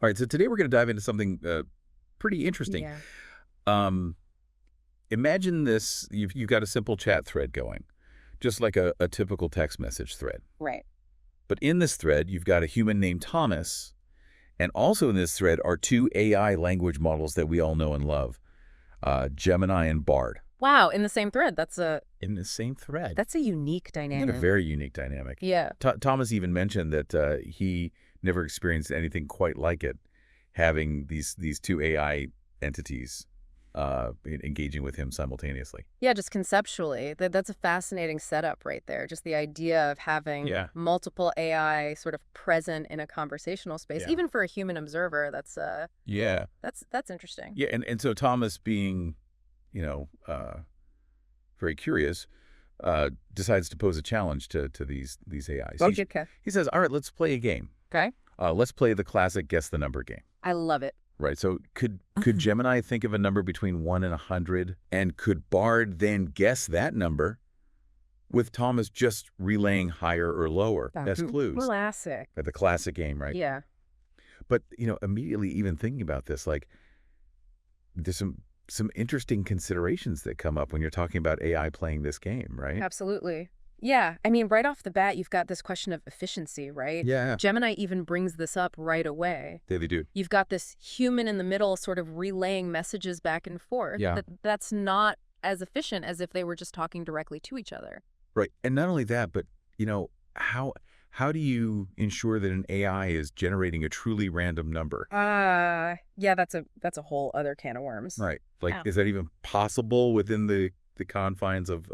All right, so today we're going to dive into something pretty interesting. Yeah. Um, Imagine this, you've got a simple chat thread going, just like a typical text message thread. Right. But in this thread, you've got a human named Thomas, and also in this thread are two AI language models that we all know and love, Gemini and Bard. Wow, in the same thread. In the same thread. That's a unique Isn't dynamic. that a very unique dynamic? Yeah. Thomas even mentioned that he never experienced anything quite like it, having these two AI entities engaging with him simultaneously. Yeah, just conceptually. That's a fascinating setup right there. Just the idea of having multiple AI sort of present in a conversational space, even for a human observer, that's interesting. Yeah, and so Thomas being, very curious, decides to pose a challenge to these AIs. Okay. He says, all right, let's play a game. Okay. Let's play the classic guess the number game. I love it. Right. So could Gemini think of a number between 1 and 100, and could Bard then guess that number with Thomas just relaying higher or lower as clues? Classic. The classic game, right? Yeah. But, immediately even thinking about this, like, there's some interesting considerations that come up when you're talking about AI playing this game, right? Absolutely. Yeah. I mean, right off the bat, you've got this question of efficiency, right? Yeah. Gemini even brings this up right away. They do. You've got this human in the middle sort of relaying messages back and forth. Yeah. That's not as efficient as if they were just talking directly to each other. Right. And not only that, but, how do you ensure that an AI is generating a truly random number? Yeah, that's a whole other can of worms. Right. Like, is that even possible within the confines of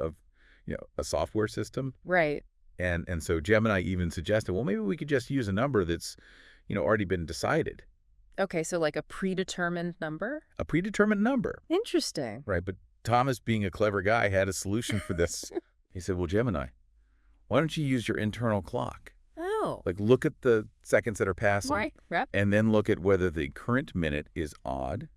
a software system? Right. And so Gemini even suggested, well, maybe we could just use a number that's, already been decided. Okay, so like a predetermined number? A predetermined number. Interesting. Right. But Thomas, being a clever guy, had a solution for this. He said, well, Gemini, why don't you use your internal clock? Oh. Like, look at the seconds that are passing. Right. Yep. And then look at whether the current minute is odd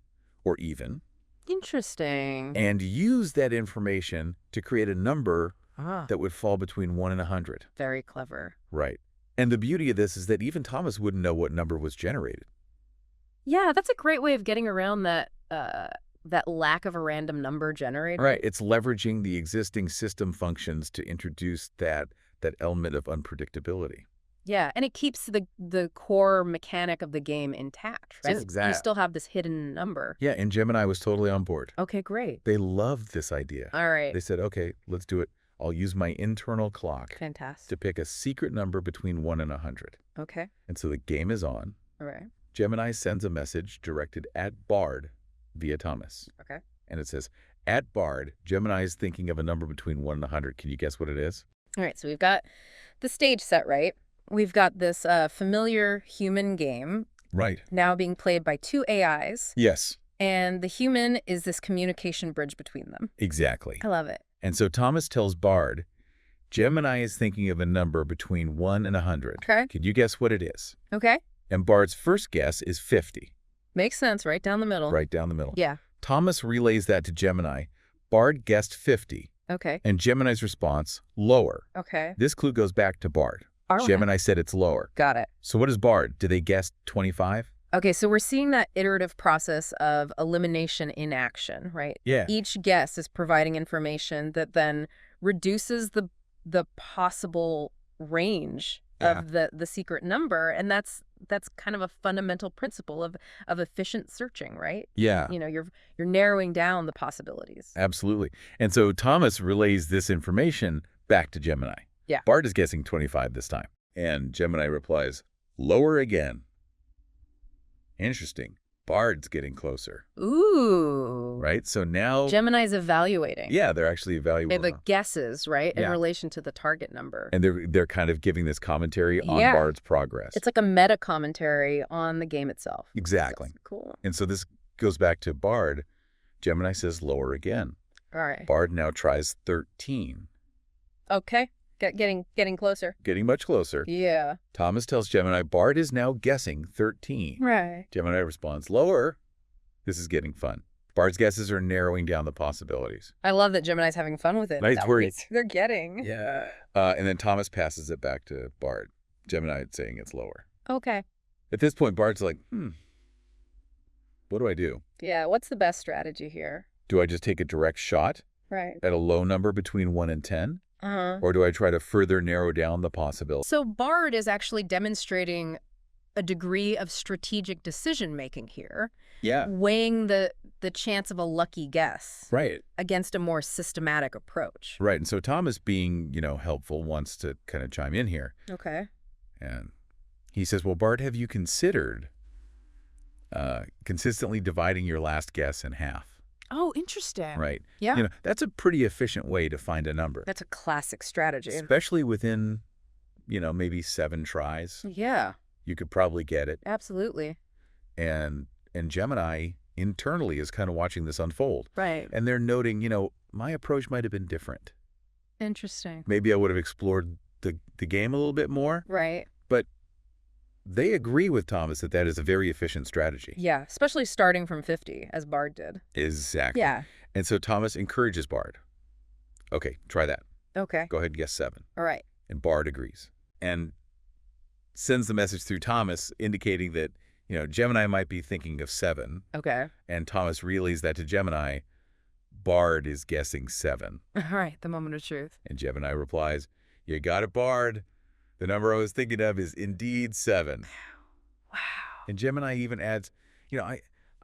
or even. Interesting. And use that information to create a number that would fall between 1 and 100. Very clever. Right. And the beauty of this is that even Thomas wouldn't know what number was generated. Yeah, that's a great way of getting around that lack of a random number generator. Right. It's leveraging the existing system functions to introduce that element of unpredictability. Yeah, and it keeps the core mechanic of the game intact, right? Exactly. You still have this hidden number. Yeah, and Gemini was totally on board. Okay, great. They loved this idea. All right. They said, okay, let's do it. I'll use my internal clock Fantastic. to pick a secret number between 1 and 100. Okay. And so the game is on. All right. Gemini sends a message directed at Bard via Thomas. Okay. And it says, at Bard, Gemini is thinking of a number between 1 and 100. Can you guess what it is? All right, so we've got the stage set, right? We've got this familiar human game. Right. Now being played by two AIs. Yes. And the human is this communication bridge between them. Exactly. I love it. And so Thomas tells Bard, Gemini is thinking of a number between 1 and 100. Okay. Can you guess what it is? Okay. And Bard's first guess is 50. Makes sense, right down the middle. Right down the middle. Yeah. Thomas relays that to Gemini. Bard guessed 50. Okay. And Gemini's response, lower. Okay. This clue goes back to Bard. All right. Gemini said it's lower. Got it. So what is Bard? Did they guess 25? Okay, so we're seeing that iterative process of elimination in action, right? Yeah. Each guess is providing information that then reduces the possible range of the secret number, and that's kind of a fundamental principle of efficient searching, right? Yeah. You're narrowing down the possibilities. Absolutely. And so Thomas relays this information back to Gemini. Yeah. Bard is guessing 25 this time. And Gemini replies, lower again. Interesting. Bard's getting closer. Ooh. Right? So now... Gemini's evaluating. Yeah, they're actually evaluating. The guesses, right, in Yeah. relation to the target number. And they're kind of giving this commentary on Yeah. Bard's progress. It's like a meta commentary on the game itself. Exactly. That's cool. And so this goes back to Bard. Gemini says lower again. All right. Bard now tries 13. Okay. Getting closer. Getting much closer. Yeah. Thomas tells Gemini Bard is now guessing 13. Right. Gemini responds, lower. This is getting fun. Bard's guesses are narrowing down the possibilities. I love that Gemini's having fun with it. Nice That work. they're getting. Yeah. And then Thomas passes it back to Bard. Gemini saying it's lower. Okay. At this point, Bard's like, what do I do? Yeah, what's the best strategy here? Do I just take a direct shot Right. at a low number between 1 and 10? Uh-huh. Or do I try to further narrow down the possibility? So Bard is actually demonstrating a degree of strategic decision-making here, Yeah. weighing the chance of a lucky guess Right. against a more systematic approach. Right. And so Thomas, being, helpful, wants to kind of chime in here. Okay. And he says, well, Bard, have you considered consistently dividing your last guess in half? Oh, interesting. Right. Yeah. That's a pretty efficient way to find a number. That's a classic strategy. Especially within, maybe 7 tries. Yeah, You could probably get it. absolutely. And Gemini internally is kind of watching this unfold. Right. And they're noting, my approach might have been different. Interesting. Maybe I would have explored the game a little bit more. Right. But they agree with Thomas that is a very efficient strategy. Yeah, especially starting from 50, as Bard did. Exactly. Yeah. And so Thomas encourages Bard. Okay, try that. Okay. Go ahead and guess 7. All right. And Bard agrees. And sends the message through Thomas indicating that, Gemini might be thinking of 7. Okay. And Thomas relays that to Gemini. Bard is guessing 7. All right, the moment of truth. And Gemini replies, you got it, Bard. The number I was thinking of is indeed 7. Wow. And Gemini even adds, I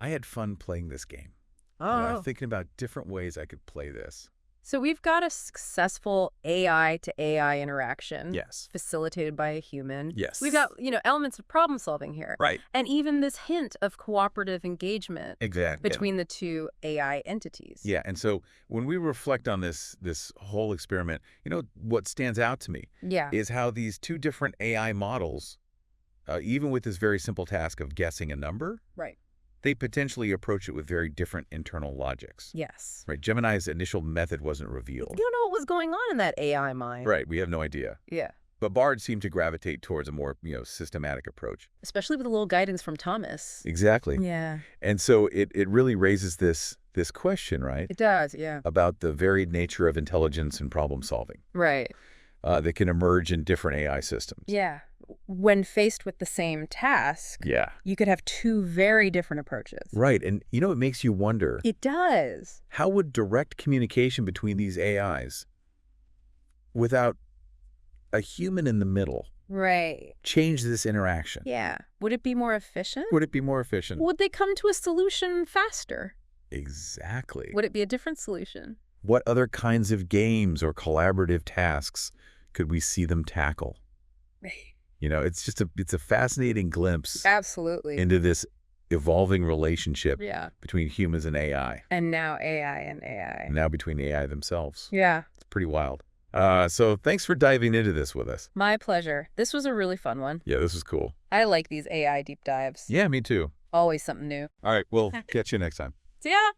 had fun playing this game. Oh. Thinking about different ways I could play this. So we've got a successful AI to AI interaction. Yes. Facilitated by a human. Yes. We've got, elements of problem solving here. Right. And even this hint of cooperative engagement Exactly. between the two AI entities. Yeah. And so when we reflect on this whole experiment, what stands out to me Yeah. is how these two different AI models, even with this very simple task of guessing a number, Right. they potentially approach it with very different internal logics. Yes. Right. Gemini's initial method wasn't revealed. You don't know what was going on in that AI mind. Right. We have no idea. Yeah. But Bard seemed to gravitate towards a more, systematic approach. Especially with a little guidance from Thomas. Exactly. Yeah. And so it really raises this question, right, It does, yeah. about the varied nature of intelligence and problem solving Right. that can emerge in different AI systems. Yeah. When faced with the same task, Yeah. you could have two very different approaches. Right. And, it makes you wonder, It does. how would direct communication between these AIs without a human in the middle Right. change this interaction? Yeah. Would it be more efficient? Would it be more efficient? Would they come to a solution faster? Exactly. Would it be a different solution? What other kinds of games or collaborative tasks could we see them tackle? It's a fascinating glimpse Absolutely. into this evolving relationship Yeah. between humans and AI, And now AI and AI. and now between AI themselves. Yeah. It's pretty wild. So thanks for diving into this with us. My pleasure. This was a really fun one. Yeah, this was cool. I like these AI deep dives. Yeah, me too. Always something new. All right, we'll catch you next time. See ya!